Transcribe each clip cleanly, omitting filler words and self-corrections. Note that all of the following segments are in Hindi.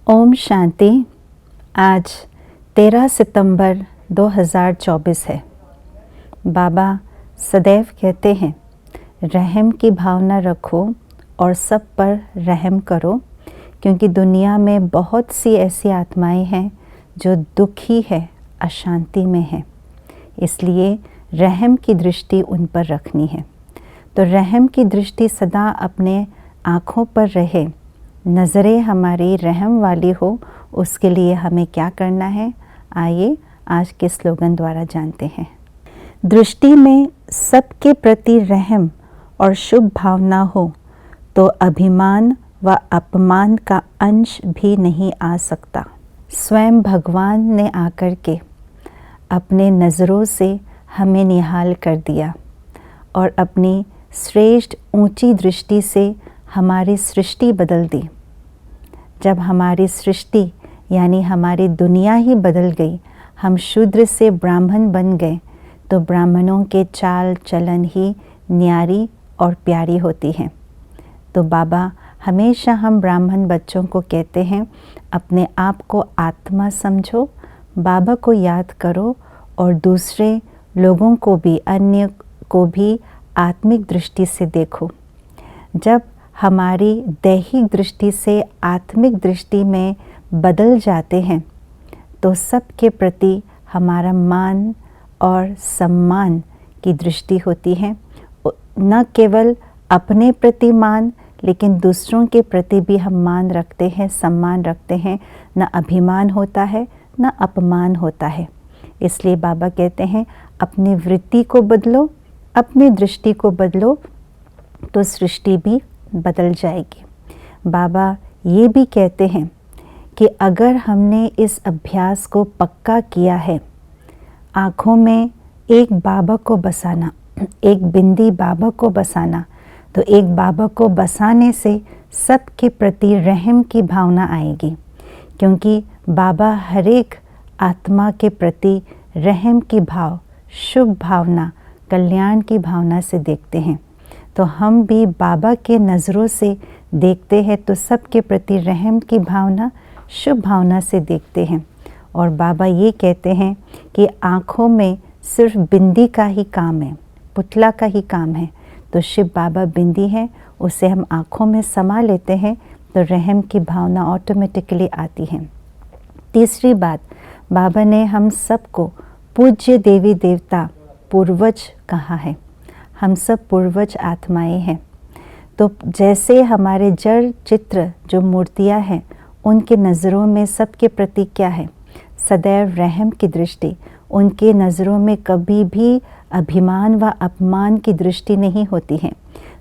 ओम शांति। आज 13 सितंबर 2024 है। बाबा सदैव कहते हैं, रहम की भावना रखो और सब पर रहम करो, क्योंकि दुनिया में बहुत सी ऐसी आत्माएं हैं जो दुखी है, अशांति में है। इसलिए रहम की दृष्टि उन पर रखनी है। तो रहम की दृष्टि सदा अपने आँखों पर रहे, नज़रें हमारी रहम वाली हो। उसके लिए हमें क्या करना है, आइए आज के स्लोगन द्वारा जानते हैं। दृष्टि में सबके प्रति रहम और शुभ भावना हो तो अभिमान व अपमान का अंश भी नहीं आ सकता। स्वयं भगवान ने आकर के अपने नज़रों से हमें निहाल कर दिया और अपनी श्रेष्ठ ऊंची दृष्टि से हमारी सृष्टि बदल दी। जब हमारी सृष्टि यानी हमारी दुनिया ही बदल गई, हम शूद्र से ब्राह्मण बन गए, तो ब्राह्मणों के चाल चलन ही न्यारी और प्यारी होती हैं। तो बाबा हमेशा हम ब्राह्मण बच्चों को कहते हैं, अपने आप को आत्मा समझो, बाबा को याद करो और दूसरे लोगों को भी, अन्य को भी आत्मिक दृष्टि से देखो। जब हमारी दैहिक दृष्टि से आत्मिक दृष्टि में बदल जाते हैं तो सबके प्रति हमारा मान और सम्मान की दृष्टि होती है। न केवल अपने प्रति मान, लेकिन दूसरों के प्रति भी हम मान रखते हैं, सम्मान रखते हैं। न अभिमान होता है, न अपमान होता है। इसलिए बाबा कहते हैं, अपनी वृत्ति को बदलो, अपनी दृष्टि को बदलो, तो सृष्टि भी बदल जाएगी। बाबा ये भी कहते हैं कि अगर हमने इस अभ्यास को पक्का किया है, आँखों में एक बाबा को बसाना, एक बिंदी बाबा को बसाना, तो एक बाबा को बसाने से सबके प्रति रहम की भावना आएगी, क्योंकि बाबा हर एक आत्मा के प्रति रहम की भाव, शुभ भावना, कल्याण की भावना से देखते हैं। तो हम भी बाबा के नज़रों से देखते हैं तो सबके प्रति रहम की भावना, शुभ भावना से देखते हैं। और बाबा ये कहते हैं कि आँखों में सिर्फ बिंदी का ही काम है, पुतला का ही काम है। तो शिव बाबा बिंदी हैं, उसे हम आँखों में समा लेते हैं तो रहम की भावना ऑटोमेटिकली आती है। तीसरी बात, बाबा ने हम सबको पूज्य देवी देवता, पूर्वज कहा है। हम सब पूर्वज आत्माएं हैं। तो जैसे हमारे जड़ चित्र जो मूर्तियां हैं, उनके नज़रों में सबके प्रति क्या है, सदैव रहम की दृष्टि। उनके नज़रों में कभी भी अभिमान व अपमान की दृष्टि नहीं होती है।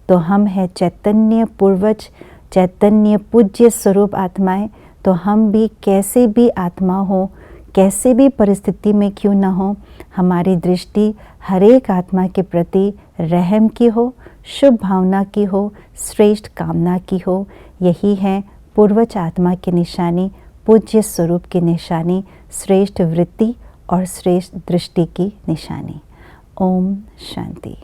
तो हम हैं चैतन्य पूर्वज, चैतन्य पूज्य स्वरूप आत्माएं। तो हम भी कैसे भी आत्मा हो, कैसे भी परिस्थिति में क्यों न हो, हमारी दृष्टि हर एक आत्मा के प्रति रहम की हो, शुभ भावना की हो, श्रेष्ठ कामना की हो। यही है पूर्वज आत्मा की निशानी, पूज्य स्वरूप की निशानी, श्रेष्ठ वृत्ति और श्रेष्ठ दृष्टि की निशानी। ओम शांति।